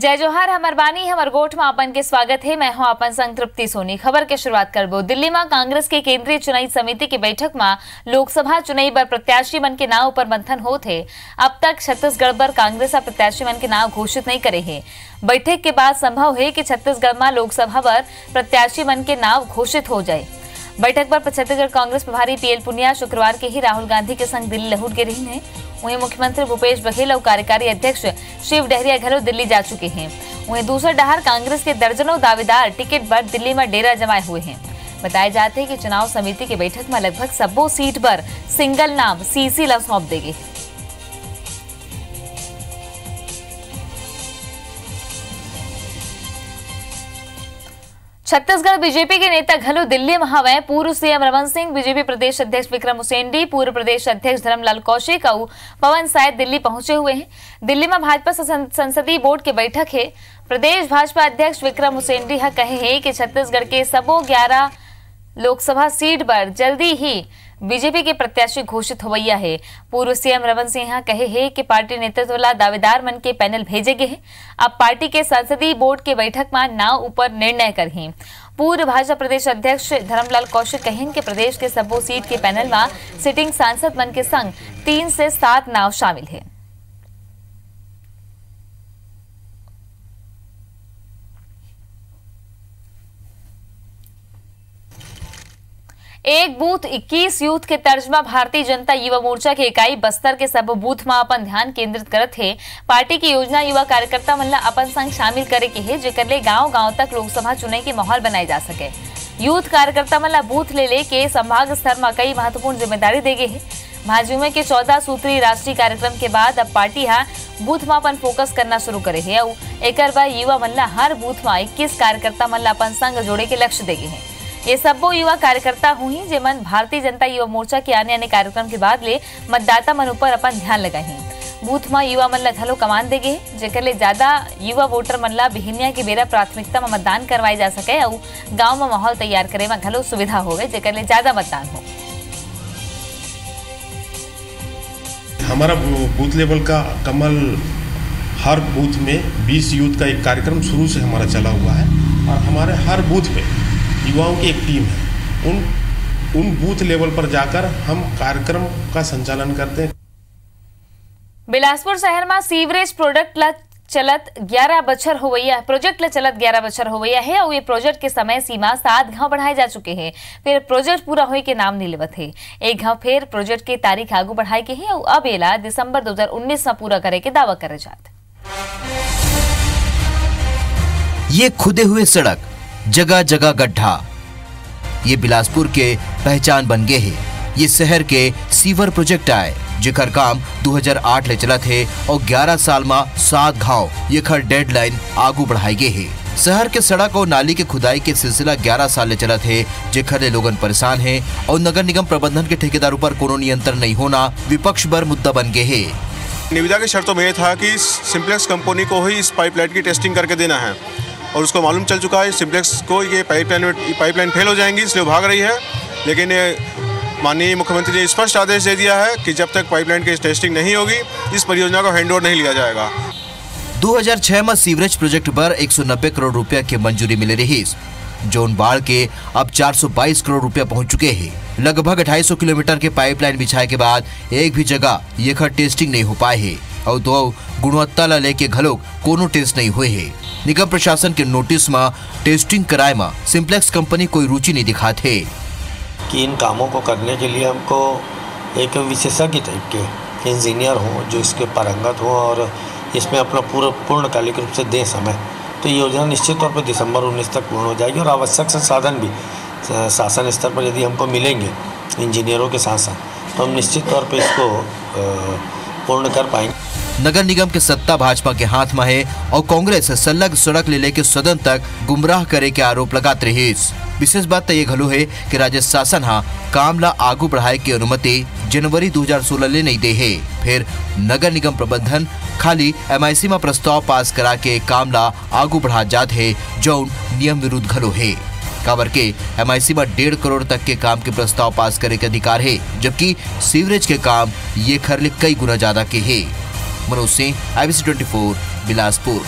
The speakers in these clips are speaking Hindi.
जय जोहार, हमर बानी हमर गोठ में अपन के स्वागत है। मैं हूं अपन संग तृप्ति सोनी। खबर के शुरुआत करबो। दिल्ली में कांग्रेस के केंद्रीय चुनावी समिति की बैठक में लोकसभा चुनाव पर प्रत्याशी मन के नाव पर मंथन होते। अब तक छत्तीसगढ़ पर कांग्रेस प्रत्याशी मन के नाव घोषित नहीं करे है। बैठक के बाद संभव है कि छत्तीसगढ़ में लोकसभा पर प्रत्याशी मन के नाव घोषित हो जाए। बैठक पर छत्तीसगढ़ कांग्रेस प्रभारी पीएल पुनिया शुक्रवार के ही राहुल गांधी के संग दिल्ली लौट गए हैं। वहीं मुख्यमंत्री भूपेश बघेल और कार्यकारी अध्यक्ष शिव डहरिया घरों दिल्ली जा चुके हैं। वहीं दूसरे डहार कांग्रेस के दर्जनों दावेदार टिकट पर दिल्ली में डेरा जमाए हुए हैं। बताया जाते हैं कि चुनाव समिति की बैठक में लगभग सब्बो सीट पर सिंगल नाम सीसी ला सौंप देंगे। छत्तीसगढ़ बीजेपी के नेता घलो दिल्ली में हवे। पूर्व सीएम रमन सिंह, बीजेपी प्रदेश अध्यक्ष विक्रम उसेंडी, पूर्व प्रदेश अध्यक्ष धर्मलाल कौशिक और पवन साय दिल्ली पहुंचे हुए हैं। दिल्ली में भाजपा संसदीय बोर्ड की बैठक है। प्रदेश भाजपा अध्यक्ष विक्रम उसेंडी कहे हैं कि छत्तीसगढ़ के सबो 11 लोकसभा सीट पर जल्दी ही बीजेपी के प्रत्याशी घोषित होवैया है। पूर्व सीएम रमन सिंह कहे हैं कि पार्टी नेतृत्व वाला दावेदार मन के पैनल भेजे गए हैं। अब पार्टी के संसदीय बोर्ड के बैठक में नाव ऊपर निर्णय करें। पूर्व भाजपा प्रदेश अध्यक्ष धर्मलाल कौशिक कहें कि प्रदेश के सबो सीट के पैनल में सिटिंग सांसद मन के संग 3 से 7 नाव शामिल है। एक बूथ 21 यूथ के तर्ज में भारतीय जनता युवा मोर्चा के इकाई बस्तर के सब बूथ में अपन ध्यान केंद्रित करत है। पार्टी की योजना युवा कार्यकर्ता मन ला अपन संग शामिल करे के है, जेकर ले गांव-गांव तक लोकसभा चुनाव के माहौल बनाए जा सके। यूथ कार्यकर्ता मन ला बूथ ले के संभाग स्तर में कई महत्वपूर्ण जिम्मेदारी देगे है। भाजपा के 14 सूत्री राष्ट्रीय कार्यक्रम के बाद अब पार्टी बूथ में अपन फोकस करना शुरू करे है और एकर बाद युवा मन ला हर बूथ में 21 कार्यकर्ता मन ला अपन संग जोड़े के लक्ष्य देगे है। ये सबो युवा कार्यकर्ता हुई जेमन भारतीय जनता युवा मोर्चा के आने कार्यक्रम के बाद ले मतदाता मन ऊपर अपन ध्यान लगाही। बूथ में युवा मन ला घलो कमान देगे, जेकर ले ज्यादा युवा वोटर मन ला बिहनिया के बेरा प्राथमिकता में मतदान करवाए जा सके और गांव में माहौल तैयार करे में घलो सुविधा होवे, जेकर ले ज्यादा मतदान हो। हमारा बूथ लेवल का कमल हर बूथ में 20 यूथ का एक कार्यक्रम शुरू से हमारा चला हुआ है और हमारे हर बूथ में युवाओं की एक टीम है। उन बूथ लेवल पर जाकर हम कार्यक्रम का संचालन करते हैं। बिलासपुर शहर में सीवरेज प्रोजेक्ट ला चलत 11 बछर होवैया है और ये प्रोजेक्ट के समय सीमा 7 घाव बढ़ाए जा चुके हैं। फिर प्रोजेक्ट पूरा होए के नाम नहीं लेवत है। एक घाव फिर प्रोजेक्ट के तारीख आगू बढ़ाए के है और अब एला दिसंबर 2019 में पूरा करे के दावा करे जात। ये खुदे हुए सड़क, जगह जगह गड्ढा, ये बिलासपुर के पहचान बन गए है। ये शहर के सीवर प्रोजेक्ट आए जेकर काम 2008 ले चला थे और 11 साल में 7 घाव ये खर डेडलाइन आगू बढ़ाई गए है। शहर के सड़क और नाली के खुदाई के सिलसिला 11 साल ले चला थे, जेकर ले लोगन परेशान है और नगर निगम प्रबंधन के ठेकेदारों पर कोनो नियंत्रण नहीं होना विपक्ष पर मुद्दा बन गए है। निविदा की शर्तों में था कि सिंप्लेक्स कंपनी को ही इस पाइपलाइन की टेस्टिंग करके देना है और उसको मालूम चल चुका है सिंप्लेक्स को ये पाइपलाइन फेल हो जाएंगी, इसलिए भाग रही है। लेकिन माननीय मुख्यमंत्री ने स्पष्ट आदेश दे दिया है कि जब तक पाइपलाइन की टेस्टिंग नहीं होगी इस परियोजना को हैंडओवर नहीं लिया जाएगा। 2006 में सीवरेज प्रोजेक्ट पर 190 करोड़ रुपया की मंजूरी मिले रही, जोन बाढ़ के अब 422 करोड़ रुपया पहुंच चुके हैं। लगभग 250 किलोमीटर के पाइपलाइन बिछाए के बाद एक भी जगह ये खर टेस्टिंग नहीं हो पाए है और दो गुणवत्ता ला लेके घलोक कोनो टेस्ट नहीं हुए है। निगम प्रशासन के नोटिस में टेस्टिंग कराए में सिंप्लेक्स कंपनी कोई रुचि नहीं दिखाते कि इन कामों को करने के लिए हमको एक विशेषज्ञ टाइप के इंजीनियर हो जो इसके पारंगत हो और इसमें अपना पूर्णकालिक रूप से दें समय, तो ये योजना निश्चित तौर पर दिसंबर 19 तक पूर्ण हो जाएगी और आवश्यक संसाधन भी शासन स्तर पर यदि हमको मिलेंगे इंजीनियरों के साथ साथ तो हम निश्चित तौर पर इसको पूर्ण कर पाएंगे। नगर निगम के सत्ता भाजपा के हाथ में है और कांग्रेस संलग्न सड़क ले लेके सदन तक गुमराह करे के आरोप लगाते रहे। विशेष बात तो ये घलो है कि राज्य शासन काम ला आगू बढ़ाए की अनुमति जनवरी 2016 ले नहीं दे है। फिर नगर निगम प्रबंधन खाली MIC में प्रस्ताव पास करा के काम ला आगू बढ़ा जात है, जो नियम विरुद्ध घलो है। काबर के MIC में 1.5 करोड़ तक के काम के प्रस्ताव पास करे के अधिकार है, जबकि सीवरेज के काम ये खरले कई गुना ज्यादा के है। मनोज सिंह, IBC 24, बिलासपुर।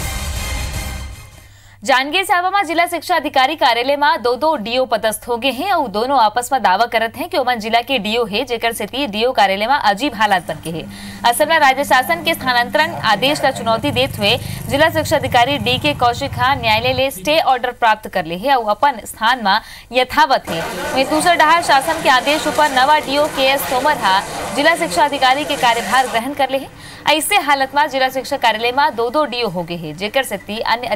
जांजगीर चांपा में जिला शिक्षा अधिकारी कार्यालय में दो डीओ पदस्थ हो गए हैं और दोनों आपस में दावा करते हैं कि ओमन जिला के डीओ है, जेकर स्थिति डीओ कार्यालय में अजीब हालात बन गए हैं। असल में राज्य शासन के स्थानांतरण आदेश का चुनौती देते हुए जिला शिक्षा अधिकारी डी.के. कौशिक न्यायालय ले स्टे ऑर्डर प्राप्त कर ले है और अपन स्थान में यथावत है। वहीं दूसरा डहार शासन के आदेश पर नवा डीओ के.एस. तोमर जिला शिक्षा अधिकारी के कार्यभार ग्रहण कर ले है। ऐसे हालत में जिला शिक्षा कार्यालय में दो डीओ हो गए हैं, जेकर से अन्य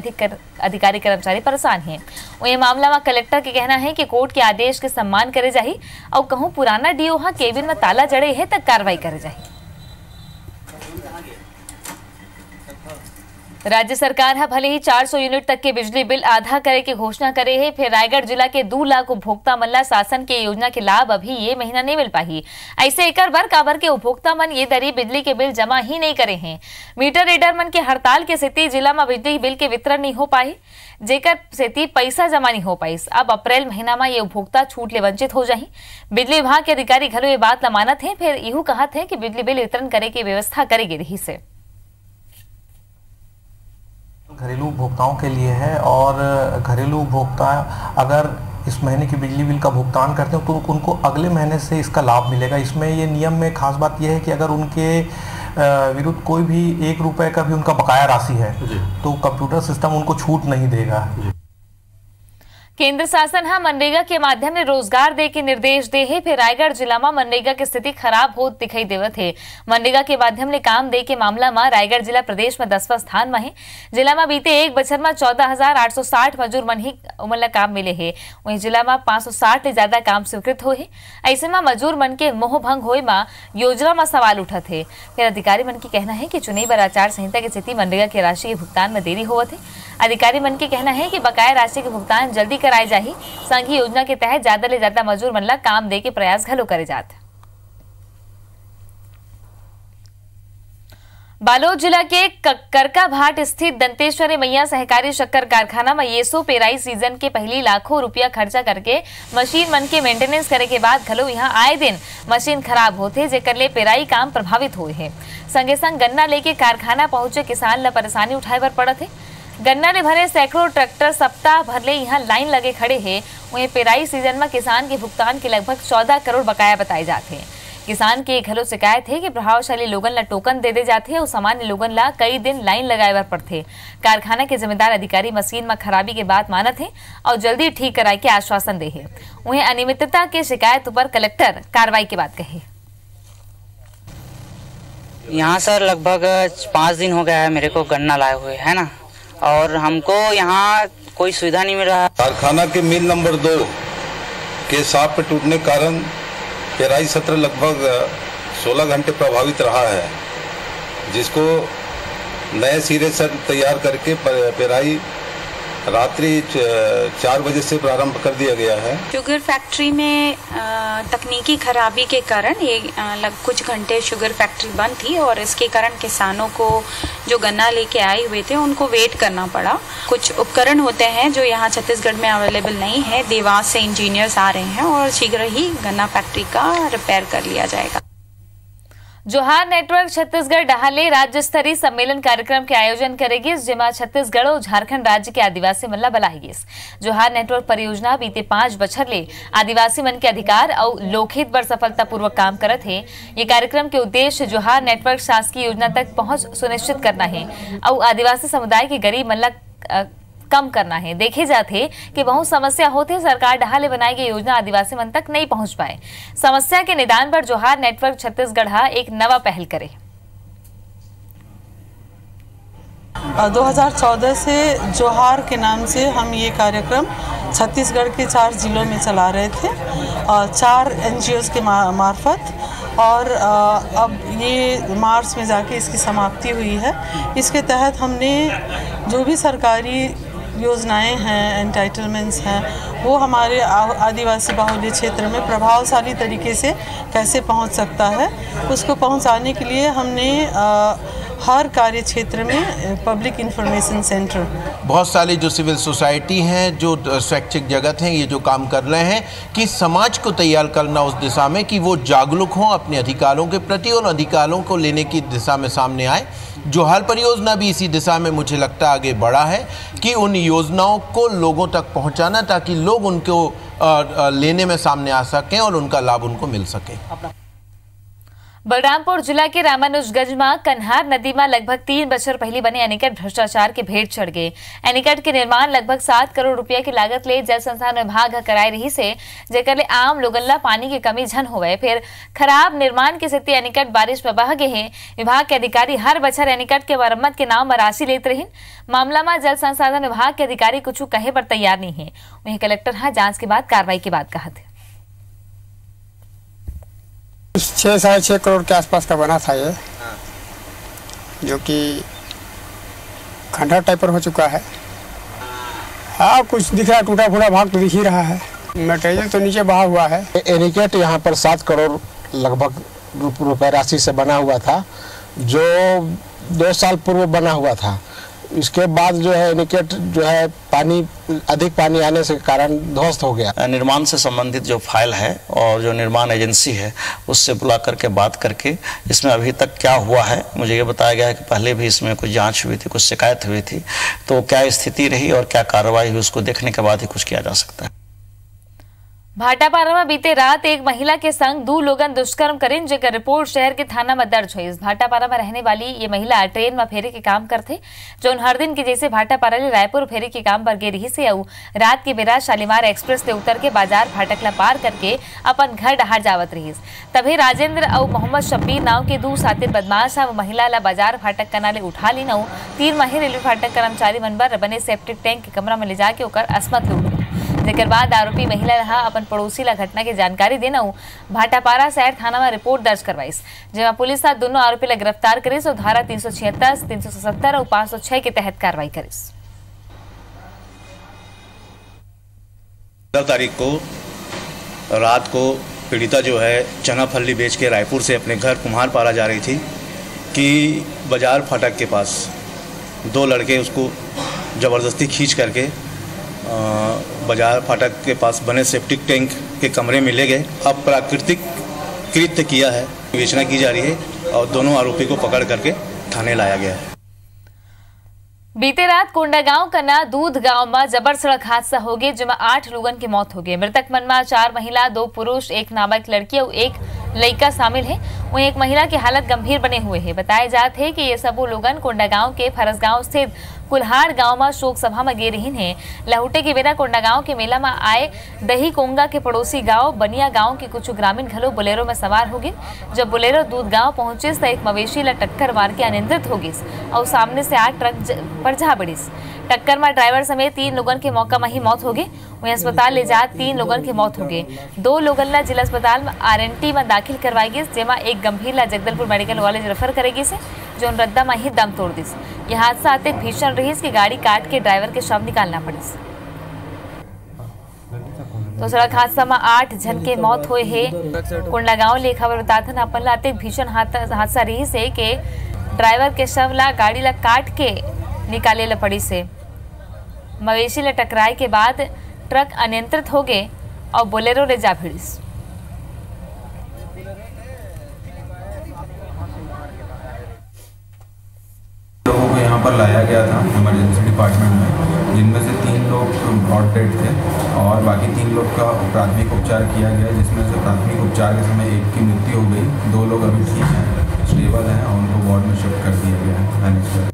अधिकारी कर्मचारी परेशान हैं। ये मामला में कलेक्टर के कहना है कि कोर्ट के आदेश के सम्मान करे जाही और कहूं पुराना डीओ केबिन में ताला जड़े है तक कार्रवाई करे जाही। राज्य सरकार भले ही 400 यूनिट तक के बिजली बिल आधा करे की घोषणा करे है, फिर रायगढ़ जिला के 2 लाख उपभोक्ता मन शासन के योजना के लाभ अभी ये महीना नहीं मिल पाही। ऐसे एकर बर काबर के उपभोक्ता मन ये दरी बिजली के बिल जमा ही नहीं करे हैं। मीटर रीडर मन के हड़ताल के स्थिति जिला में बिजली बिल के वितरण नहीं हो पाई, जेकर स्थिति पैसा जमा नहीं हो पाई। अब अप्रैल महीना में ये उपभोक्ता छूट ले वंचित हो जाही। बिजली विभाग के अधिकारी घलो ये बात ला मानत है, फिर यू कहत है कि बिजली बिल वितरण करे की व्यवस्था करेगी रही से। घरेलू उपभोक्ताओं के लिए है और घरेलू उपभोक्ता अगर इस महीने की बिजली बिल का भुगतान करते हैं तो उनको अगले महीने से इसका लाभ मिलेगा। इसमें ये नियम में खास बात यह है कि अगर उनके विरुद्ध कोई भी 1 रुपए का भी उनका बकाया राशि है तो कंप्यूटर सिस्टम उनको छूट नहीं देगा। केंद्र शासन मनरेगा के माध्यम से रोजगार दे के निर्देश दे है, फिर रायगढ़ जिला में मनरेगा की स्थिति खराब हो दिखाई देवत है। मनरेगा के माध्यम से काम दे के मामला में रायगढ़ जिला प्रदेश में 10वां स्थान में है। जिला में बीते एक बछर में 14,860 मजदूर मन ही उमन काम मिले है। वहीं जिला में 560 से ज्यादा काम स्वीकृत हो है। ऐसे में मजदूर मन के मोह भंग होए में योजना में सवाल उठत है। फिर अधिकारी मन की कहना है कि चुनाई बर आचार संहिता की स्थिति मनरेगा की राशि के भुगतान में देरी होवत है। अधिकारी मन के कहना है कि बकाया राशि के भुगतान जल्दी कराई जाही। संघीय योजना के तहत ज्यादा ले ज्यादा मजदूर मन ला काम दे के प्रयास घलो करे जात। बालोद जिला के करकाभाट स्थित दंतेश्वरी मैया सहकारी शक्कर कारखाना में येसो पेराई सीजन के पहली लाखों रुपया खर्चा करके मशीन मन के मेंटेनेंस करे के बाद घलो यहाँ आए दिन मशीन खराब होते, जेकर ले पेराई काम प्रभावित हुए है। संगे संग गन्ना लेके कारखाना पहुंचे किसान ला परेशानी उठाए बर पड़त है। गन्ना ले भरे सैकड़ों ट्रैक्टर सप्ताह भर ले यहाँ लाइन लगे खड़े हैं। वहीं पेराई सीजन में किसान के भुगतान के लगभग 14 करोड़ बकाया बताए जाते हैं। किसान के घलो शिकायत है कि प्रभावशाली लोगन ला टोकन दे जाते हैं और सामान्य लोगन ला कई दिन लाइन लगाए बर पड़ते। कारखाना के जिम्मेदार अधिकारी मशीन में खराबी के बात मानत है और जल्दी ठीक कराए के आश्वासन दे है। वहीं अनियमितता के शिकायत पर कलेक्टर कार्रवाई की बात कही। यहाँ सर लगभग 5 दिन हो गया है मेरे को गन्ना लाए हुए, है ना, और हमको यहाँ कोई सुविधा नहीं मिल रहा। कारखाना के मिल नंबर 2 के शाफ्ट पे टूटने के कारण पेराई सत्र लगभग 16 घंटे प्रभावित रहा है, जिसको नए सिरे से तैयार करके पेराई रात्रि 4 बजे से प्रारंभ कर दिया गया है। शुगर फैक्ट्री में तकनीकी खराबी के कारण ये कुछ घंटे शुगर फैक्ट्री बंद थी और इसके कारण किसानों को जो गन्ना लेके आए हुए थे उनको वेट करना पड़ा। कुछ उपकरण होते हैं जो यहाँ छत्तीसगढ़ में अवेलेबल नहीं है। देवास से इंजीनियर्स आ रहे हैं और शीघ्र ही गन्ना फैक्ट्री का रिपेयर कर लिया जाएगा। जोहार नेटवर्क छत्तीसगढ़ डहाले राज्य स्तरीय सम्मेलन कार्यक्रम के आयोजन करेगी, जिसमें छत्तीसगढ़ और झारखंड राज्य के आदिवासी मन ला बुलाएगी। जोहार नेटवर्क परियोजना बीते 5 बछर ले आदिवासी मन के अधिकार और लोकहित पर सफलतापूर्वक काम करत है। ये कार्यक्रम के उद्देश्य जोहार नेटवर्क शासकीय योजना तक पहुंच सुनिश्चित करना है और आदिवासी समुदाय के गरीब मन ला कम करना है। देखे जाते कि बहुत समस्या होते सरकार डहाले बनाई गई योजना आदिवासी मन तक नहीं पहुंच पाए। समस्या के निदान पर जोहार नेटवर्क छत्तीसगढ़ एक नवा पहल करे। 2014 से जोहार के नाम से हम ये कार्यक्रम छत्तीसगढ़ के 4 जिलों में चला रहे थे, 4 NGOs के मार्फत, और अब ये मार्च में जाके इसकी समाप्ति हुई है। इसके तहत हमने जो भी सरकारी योजनाएं हैं, एंटाइटलमेंट्स हैं, वो हमारे आदिवासी बाहुल्य क्षेत्र में प्रभावशाली तरीके से कैसे पहुंच सकता है, उसको पहुंचाने के लिए हमने हर कार्य क्षेत्र में पब्लिक इंफॉर्मेशन सेंटर, बहुत सारे जो सिविल सोसाइटी हैं, जो शैक्षिक जगत हैं, ये जो काम कर रहे हैं कि समाज को तैयार करना उस दिशा में कि वो जागरूक हों अपने अधिकारों के प्रति और अधिकारों को लेने की दिशा में सामने आए। जोहार परियोजना भी इसी दिशा में मुझे लगता है आगे बढ़ा है कि उन योजनाओं को लोगों तक पहुंचाना ताकि लोग उनको लेने में सामने आ सकें और उनका लाभ उनको मिल सके। बलरामपुर जिला के रामानुजगंज में कन्हार नदी में लगभग 3 बछर पहले बने एनीकट भ्रष्टाचार के भेंट चढ़ गए। एनीकट के निर्माण लगभग 7 करोड़ रुपया की लागत ले जल संसाधन विभाग कराए रही से जेकर ले आम लोगन ला पानी की कमी झन होवे। फिर खराब निर्माण के स्थिति एनीकट बारिश में बह गए हैं। विभाग के अधिकारी हर बछर एनीकट के मरम्मत के नाम में राशि लेते रहे। मामला में जल संसाधन विभाग के अधिकारी कुछ कहे पर तैयार नहीं है। वहीं कलेक्टर हाँ जांच के बाद कार्रवाई के बाद कहा थे 6-6.5 करोड़ के आसपास का बना था ये, जो कि खंडहर टाइप पर हो चुका है। हाँ कुछ दिख रहा है, टूटा फूटा भाग तो दिख ही रहा है। मटेरियल तो नीचे बहा हुआ है। एनीकट यहाँ पर 7 करोड़ लगभग रुपए राशि से बना हुआ था, जो 2 साल पूर्व बना हुआ था। इसके बाद जो है एनीकट जो है अधिक पानी आने से कारण ध्वस्त हो गया। निर्माण से संबंधित जो फाइल है और जो निर्माण एजेंसी है उससे बुला करके बात करके इसमें अभी तक क्या हुआ है, मुझे ये बताया गया है कि पहले भी इसमें कुछ जांच हुई थी, कुछ शिकायत हुई थी, तो क्या स्थिति रही और क्या कार्रवाई हुई उसको देखने के बाद ही कुछ किया जा सकता है। भाटापारा में बीते रात एक महिला के संग 2 लोगन दुष्कर्म करें, जेकर रिपोर्ट शहर के थाना में दर्ज हुई। भाटापारा में रहने वाली ये महिला ट्रेन में फेरी के काम करते, जो हर दिन के जैसे भाटापारा ले रायपुर फेरी के काम पर गे रही से अउ रात के बेरा शालीमार एक्सप्रेस से उतर के बाजार फाटकला पार करके अपन घर डहार जावत रही। तभी राजेंद्र और मोहम्मद शब्बीर नाव के 2 साथी बदमाश महिला ला बाजार फाटक कनाले उठा ली। 3 माही रेलवे फाटक कर्मचारी मन बर बने सेप्टिक टैंक के कमरा में ले जाके ओकर अस्मत लूट। जेकर बाद आरोपी महिला रहा अपन पड़ोसी ला घटना की जानकारी देना भाटापारा शहर थाना में रिपोर्ट दर्ज करवाईस, जेमा पुलिस साथ दोनों आरोपी ला गिरफ्तार करीस और धारा 376, 377 और 506 के तहत कार्रवाई करीस। 10 तारीख को रात को पीड़िता जो है चना फल्ली बेच के रायपुर से अपने घर कुम्हारपारा जा रही थी कि बाजार फाटक के पास 2 लड़के उसको ज़बरदस्ती खींच करके बाजार फाटक के पास बने सेप्टिक टैंक के कमरे में ले गए। अब प्राकृतिक कृत्य किया है, विवेचना की जा रही है और दोनों आरोपी को पकड़ करके थाने लाया गया है। बीते रात कोंडागांव कना दूध गांव में जबर सड़क हादसा हो गया, जिसमें 8 लोगों की मौत हो गई। मृतक मन में 4 महिला, 2 पुरुष, 1 नाबालिग लड़की और 1 लड़का शामिल है। वहीं एक महिला की हालत गंभीर बने हुए है। बताया जाते है कि ये सब लोगन कोंडागांव के फरसगांव स्थित कुल्हाड़ गांव में शोक सभा में गे रही हैं। लहुटे के बेरा कोंडागांव के मेला में आए दही कोंगा के पड़ोसी गांव बनिया गांव के कुछ ग्रामीण घलो बोलेरो में सवार हो गए। जब बोलेरो दूध गांव पहुंचे तो एक मवेशी ला टक्कर मार के अनियंत्रित हो गई और सामने से 8 ट्रक पर जा बढ़िस। टक्कर में ड्राइवर समेत 3 लोगों की मौका में ही मौत हो गई। वहीं अस्पताल ले जा 3 लोगों की मौत हो गई। 2 लोगों ला जिला अस्पताल में RNT में दाखिल करवाई गई, जेमा एक गंभीर ला जगदलपुर मेडिकल कॉलेज रेफर करेगी से, जो रद्दा में ही दम तोड़ दिस। यह हादसा अत्यंत भीषण रही कि गाड़ी काट के ड्राइवर के शव निकालना पड़ी। तो सड़क हादसा में 8 जन के मौत हुए है। कोंडागांव ले खबर बताथन अपन ला अत्यंत भीषण हादसा रही से के ड्राइवर के शव ला गाड़ी ला काट के निकाले ला पड़ी से। मवेशी ला टकराए के बाद ट्रक अनियंत्रित हो गए और बोलेरो ले जा भिड़िस। लोगों को यहाँ पर लाया गया था इमरजेंसी डिपार्टमेंट में, जिनमें से 3 लोग ब्रॉड डेड थे और बाकी 3 लोग का प्राथमिक उपचार किया गया, जिसमें से प्राथमिक उपचार के समय 1 की मृत्यु हो गई। 2 लोग अभी ठीक हैं, स्टेबल हैं और उनको वार्ड में शिफ्ट कर दिया गया है मैनेज कर।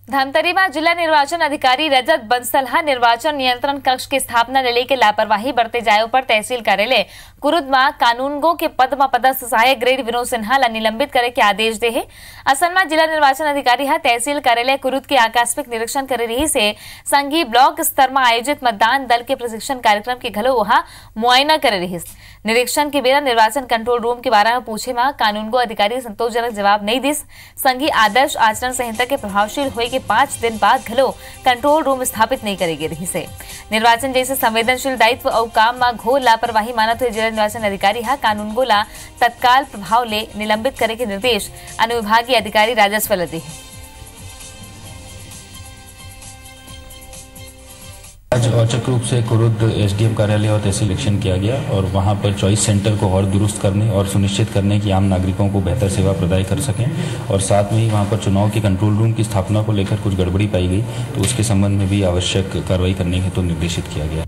धमतरी में जिला निर्वाचन अधिकारी रजत बंसलहा निर्वाचन नियंत्रण कक्ष की स्थापना ले लेके लापरवाही बरते जाए पर तहसील कार्यालय कुरुद में कानूनगो के पद में पदस्थ सहायक ग्रेड विनोद सिन्हा ला निलंबित करे के आदेश दे है। असल में जिला निर्वाचन अधिकारी तहसील कार्यालय कुरुद के आकस्मिक निरीक्षण करे रही से संघी ब्लॉक स्तर में आयोजित मतदान दल के प्रशिक्षण कार्यक्रम के घलो वहां मुआयना करे रही। निरीक्षण के बेरा निर्वाचन कंट्रोल रूम के बारे में पूछे में कानूनगो अधिकारी संतोषजनक जवाब नहीं दिस। संघी आदर्श आचरण संहिता के प्रभावशील हुए के 5 दिन बाद घलो कंट्रोल रूम स्थापित नहीं करेगी रही से। निर्वाचन जैसे संवेदनशील दायित्व और काम में घोर लापरवाही मानत हुए जिला निर्वाचन अधिकारी कानूनगो ला तत्काल प्रभाव ले निलंबित करे के निर्देश अनुविभागीय अधिकारी राजस्व ला दी है। आज औचक रूप से कुरुद एसडीएम कार्यालय और तहसील निरीक्षण किया गया और वहां पर चॉइस सेंटर को और दुरुस्त करने और सुनिश्चित करने की आम नागरिकों को बेहतर सेवा प्रदान कर सकें, और साथ में ही वहां पर चुनाव के कंट्रोल रूम की स्थापना को लेकर कुछ गड़बड़ी पाई गई तो उसके संबंध में भी आवश्यक कार्रवाई करने हेतु निर्देशित किया गया।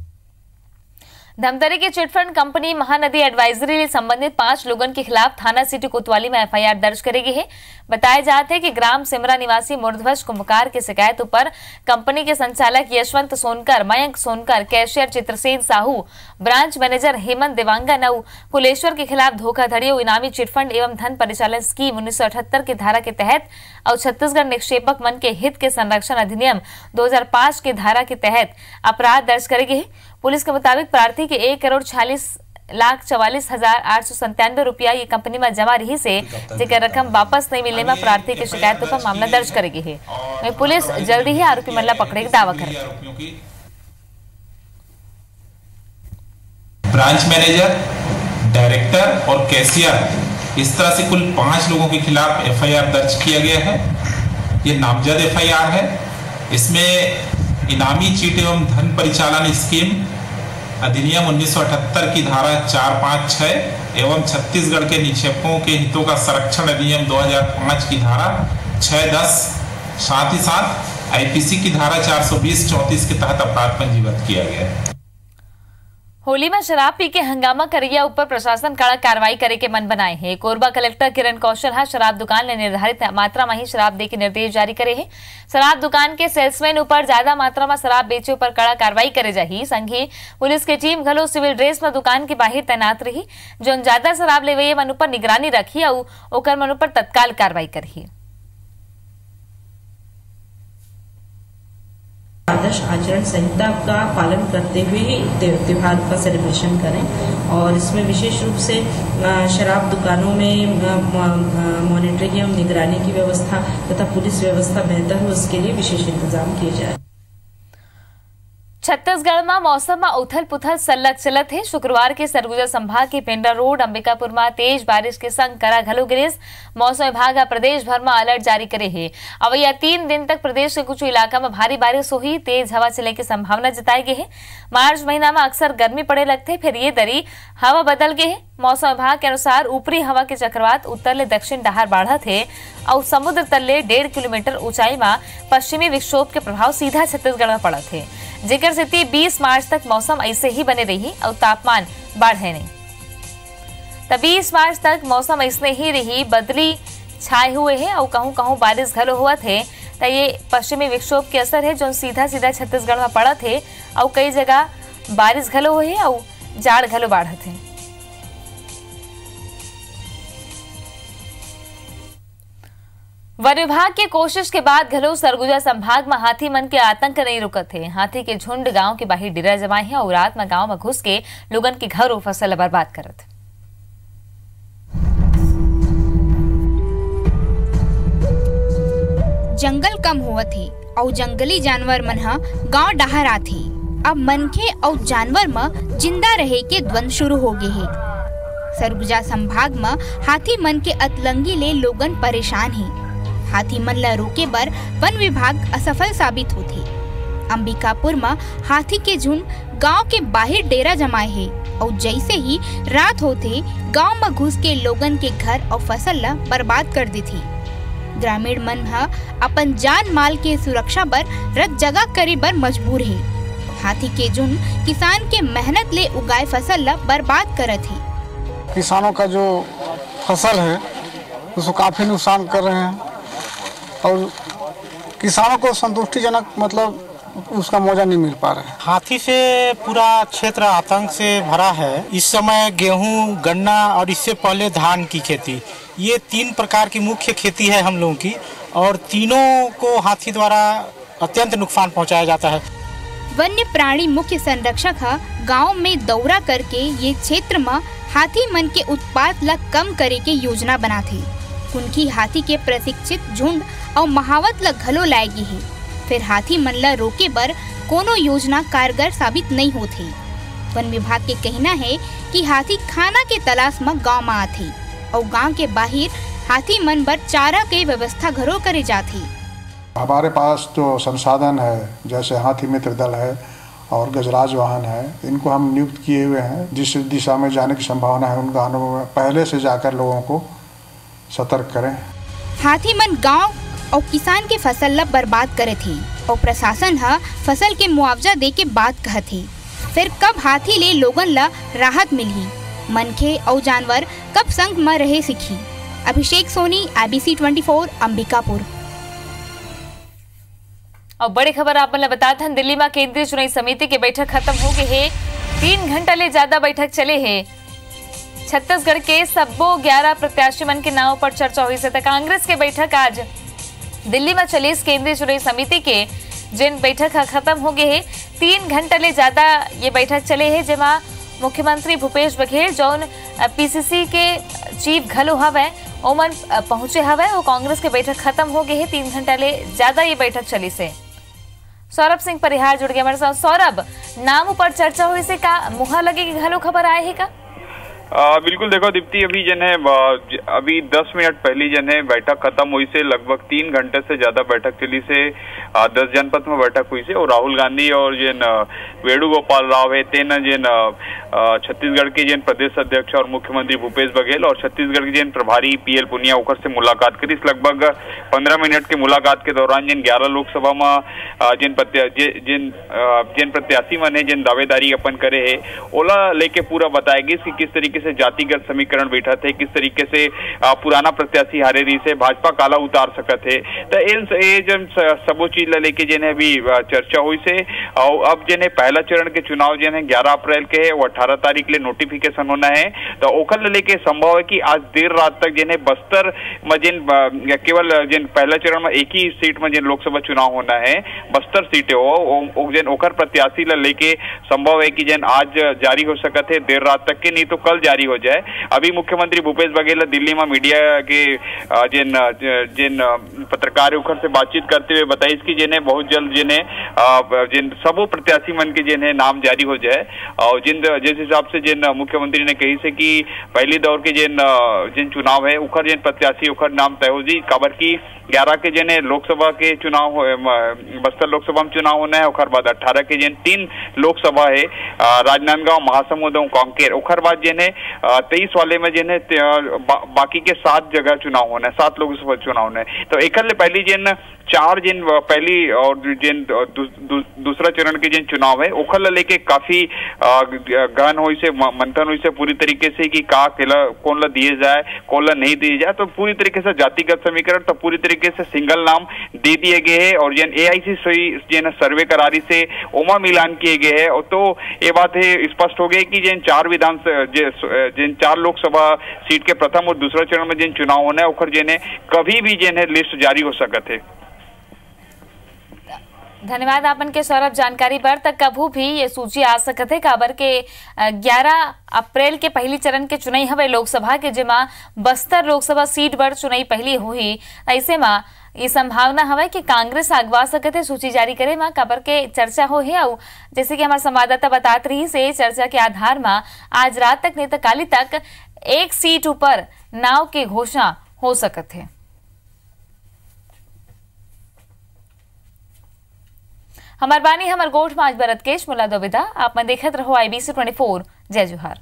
धमतरी की चिटफंड कंपनी महानदी एडवाइजरी से संबंधित 5 लोगों के खिलाफ थाना सिटी कोतवाली में एफआईआर दर्ज करेगी है। बताया जाता है कि ग्राम सिमरा निवासी मूर्ध्वज कुंभकार की शिकायत पर कंपनी के संचालक Yashwant Sonkar, Mayank Sonkar, cashier Chitrasen Sahu, branch manager Hemant Devanga नऊ कुलेश्वर के खिलाफ धोखाधड़ी और इनामी चिटफंड एवं धन परिचालन स्कीम 1978 की धारा के तहत और छत्तीसगढ़ निक्षेपक मन के हित के संरक्षण अधिनियम 2005 की धारा के तहत अपराध दर्ज करेगी है। पुलिस के मुताबिक प्रार्थी के 1,46,44,897 रुपया ये कंपनी में जमा रही से जेकर रकम वापस नहीं मिलने में प्रार्थी की शिकायत पर मामला दर्ज करेगी है। वहीं पुलिस जल्दी ही आरोपी मल्ला पकड़े का दावा करेगी। ब्रांच मैनेजर, डायरेक्टर और कैशियर इस तरह से कुल 5 लोगों के खिलाफ एफआईआर दर्ज किया गया है। ये नामजद एफआईआर है। इसमें इनामी चीट एवं धन परिचालन स्कीम अधिनियम 1978 की धारा 4, 5, 6 एवं छत्तीसगढ़ के निक्षेपकों के हितों का संरक्षण अधिनियम 2005 की धारा 6, 10 साथ ही साथ आईपीसी की धारा 420, 34 के तहत अपराध पंजीबद्ध किया गया है। होली में शराब पी के हंगामा करिया ऊपर प्रशासन कड़ा कार्रवाई करे के मन बनाए हैं। कोरबा कलेक्टर किरण कौशल हा शराब दुकान ने निर्धारित मात्रा में ही शराब दे के निर्देश जारी करे हैं। शराब दुकान के सेल्समैन ऊपर ज्यादा मात्रा में शराब बेचे ऊपर कड़ा कार्रवाई करे जाही। संघी पुलिस की टीम घलो सिविल ड्रेस में दुकान के बाहर तैनात रही, जो ज्यादा शराब लेवे मन ऊपर निगरानी रखी और ओकर मन ऊपर तत्काल कार्रवाई करही। आदर्श आचरण संहिता का पालन करते हुए त्योहार का सेलिब्रेशन करें और इसमें विशेष रूप से शराब दुकानों में मॉनिटरिंग एवं निगरानी की व्यवस्था तथा पुलिस व्यवस्था बेहतर हो, उसके लिए विशेष इंतजाम किए जाए। छत्तीसगढ़ में मौसम में उथल पुथल सलग चलत है। शुक्रवार के सरगुजा संभाग के पेंड्रा रोड, अंबिकापुर में तेज बारिश के संग करा घलो गिरिस। मौसम विभाग प्रदेश भर में अलर्ट जारी करे है। अब यह 3 दिन तक प्रदेश के कुछ इलाका में भारी बारिश हुई, तेज हवा चले की संभावना जताई गई है। मार्च महीना में अक्सर गर्मी पड़े लगते, फिर ये दरी हवा बदल गई है। मौसम विभाग के अनुसार ऊपरी हवा के चक्रवात उत्तर ले दक्षिण डहार बढ़त है और समुद्र तल्ले 1.5 किलोमीटर ऊंचाई में पश्चिमी विक्षोभ के प्रभाव सीधा छत्तीसगढ़ में पड़त है। जिक्र से 20 मार्च तक मौसम ऐसे ही बने रही और तापमान बढ़े नहीं। तब 20 मार्च तक मौसम ऐसे ही रही, बदली छाए हुए है और कहूँ कहूँ बारिश घलो हुआ थे। तो ये पश्चिमी विक्षोभ के असर है जो सीधा सीधा छत्तीसगढ़ में पड़त है और कई जगह बारिश घलो हुई है और जाड़ घलो बढ़त है। वन विभाग के कोशिश के बाद घलो सरगुजा संभाग में हाथी मन के आतंक नहीं रुकत है। हाथी के झुंड गांव के बाहर डेरा जमाए हैं और रात में गांव में घुस के लोगन के घर और फसल बर्बाद करत। जंगल कम हुआ थे और जंगली जानवर मन हा गांव डहर आथे। अब मनखे और जानवर में जिंदा रहे के द्वंद शुरू हो गए है। सरगुजा संभाग में हाथी मन के अतलंगी ले लोगन परेशान है। हाथी मन ला रोके बर वन विभाग असफल साबित होथे। अंबिकापुर में हाथी के झुंड गांव के बाहर डेरा जमाए है और जैसे ही रात होते गांव में घुस के लोगन के घर और फसल ला बर्बाद कर देथे। ग्रामीण मन हा अपन जान माल के सुरक्षा बर रत जगह करे बर मजबूर है। हाथी के झुंड किसान के मेहनत ले उगाए फसल ला बर्बाद करत है। किसानों का जो फसल है उसको काफी नुकसान कर रहे हैं और किसानों को संतुष्टिजनक मतलब उसका मुआवजा नहीं मिल पा रहा है। हाथी से पूरा क्षेत्र आतंक से भरा है। इस समय गेहूं, गन्ना और इससे पहले धान की खेती, ये 3 प्रकार की मुख्य खेती है हम लोगों की और तीनों को हाथी द्वारा अत्यंत नुकसान पहुंचाया जाता है। वन्य प्राणी मुख्य संरक्षक गांव में दौरा करके ये क्षेत्र में हाथी मन के उत्पात ला कम करे के योजना बनाथे। उनकी हाथी के प्रशिक्षित झुंड और महावत ला घलो लाएगी है। फिर हाथी मन ला रोके बर कोनो योजना कारगर साबित नहीं होथे। वन विभाग के कहना है कि हाथी खाना के तलाश में गांव में आथे और गांव के बाहर हाथी मन बर चारा के व्यवस्था घरो करे जाथे। हमारे पास जो संसाधन है जैसे हाथी मित्र दल है और गजराज वाहन है, इनको हम नियुक्त किए हुए हैं। जिस दिशा में जाने की संभावना है उनका अनुभव पहले से जाकर लोगों को सतर्क करें। हाथी मन गांव और किसान के फसल ला बर्बाद करे थी और प्रशासन हा फसल के मुआवजा दे के बात कहा थी। फिर कब हाथी ले लोगन ला राहत मिली, मनखे और जानवर कब संग में रहे सीखी। अभिषेक सोनी, IBC 24, अंबिकापुर। और बड़ी खबर आप मतलब बता था, दिल्ली में केंद्रीय चुनाव समिति की बैठक खत्म हो गई है। 3 घंटा ले ज्यादा बैठक चले है। छत्तीसगढ़ के सबो 11 प्रत्याशी मन के नामों पर चर्चा हुई से कांग्रेस के बैठक आज दिल्ली में चली। इस केंद्रीय चुनाव समिति के जिन बैठक खत्म हो गई है, 3 घंटा ले ज्यादा ये बैठक चले है, जेमा मुख्यमंत्री भूपेश बघेल जौन PCC के चीफ घलो हवे ओमन पहुंचे हवे और कांग्रेस के बैठक खत्म हो गई है। 3 घंटा ले ज्यादा ये बैठक चली से। सौरभ सिंह परिहार जुड़ गए हमारे साथ। सौरभ, नाम ऊपर चर्चा हुई से का मुहा लगे कि घलो खबर आए है का? बिल्कुल देखो दीप्ति, अभी जन है अभी 10 मिनट पहली जन है बैठक खत्म हुई से लगभग 3 घंटे से ज्यादा बैठक चली से 10 जनपद में बैठक हुई से। और राहुल गांधी और जिन वेणुगोपाल राव है तेन जिन छत्तीसगढ़ के जिन प्रदेश अध्यक्ष और मुख्यमंत्री भूपेश बघेल और छत्तीसगढ़ के जिन प्रभारी PL पुनिया ओकर से मुलाकात करी। लगभग 15 मिनट के मुलाकात के दौरान जिन 11 लोकसभा में जिन प्रत्याशी मन है जिन दावेदारी अपन करे है ओला लेके पूरा बताएगी कि किस तरीके से जातिगत समीकरण बैठा थे, किस तरीके से पुराना प्रत्याशी हारे रही से भाजपा काला उतार सकत है। तो ये जन सबो चीज लेके जन है अभी चर्चा हुई से। और अब जन है पहला चरण के चुनाव जन है 11 अप्रैल के है, 18 तारीख ले नोटिफिकेशन होना है। तो ओखल लेके संभव है कि आज देर रात तक जन है बस्तर में जिन केवल जिन पहला चरण में एक ही सीट में जिन लोकसभा चुनाव होना है, बस्तर सीट है जन ओखर प्रत्याशी लेके संभव है कि जन आज जारी हो सकत है देर रात तक के, नहीं तो कल जारी हो जाए। अभी मुख्यमंत्री भूपेश बघेल दिल्ली में मीडिया के जिन पत्रकार उखर से बातचीत करते हुए बताई कि जिन्हें बहुत जल्द जिन सबो प्रत्याशी मन के जिन्हें नाम जारी हो जाए। और जिस हिसाब से जिन मुख्यमंत्री ने कही से कि पहली दौर के जिन चुनाव है उखर जिन प्रत्याशी उखर नाम तय हो जी। खबर की 11 के जिन्हें लोकसभा के चुनाव बस्तर लोकसभा में चुनाव होना है, उखर बाद 18 के जिन 3 लोकसभा है राजनांदगांव, महासमुंद और कांकेर, उखर बाद जिन्हें 23 वाले में जिन्हें बाकी के 7 जगह चुनाव होना है, 7 लोकसभा चुनाव होना है। तो एक पहली जिन 4 जिन पहली और जिन दूसरा चरण के जिन चुनाव है उखल लेके काफी गहन हुई से मंथन हुई से पूरी तरीके से कि का कौन ला दिए जाए कौन ला नहीं दिए जाए। तो पूरी तरीके से जातिगत समीकरण तो पूरी तरीके से सिंगल नाम दे दिए गए हैं और जिन AIC जिन सर्वे करारी से ओमा मिलान किए गए हैं। तो ये बात है स्पष्ट हो गई कि जिन 4 लोकसभा सीट के प्रथम और दूसरा चरण में जिन चुनाव होना है उखर जिन्हें कभी भी जिन्हें लिस्ट जारी हो सकते है। धन्यवाद आपन के सौरभ जानकारी पर। तक कभू भी ये सूची आ सकत है काबर के 11 अप्रैल के पहली चरण के चुनाई हवे लोकसभा के, जेमा बस्तर लोकसभा सीट पर चुनाई पहली हुई। ऐसे में ये संभावना हवे कि कांग्रेस अगवा सकत है सूची जारी करे में काबर के चर्चा हो है। और जैसे कि हमारे संवाददाता बताते रही से चर्चा के आधार में आज रात तक नहीं तो काली तक एक सीट ऊपर नाव के घोषणा हो सकत है। हमार बानी हमार गोठ में आज बरत केश मुला दो विदा। आप में देखत रहो IBC 24। जय जोहार।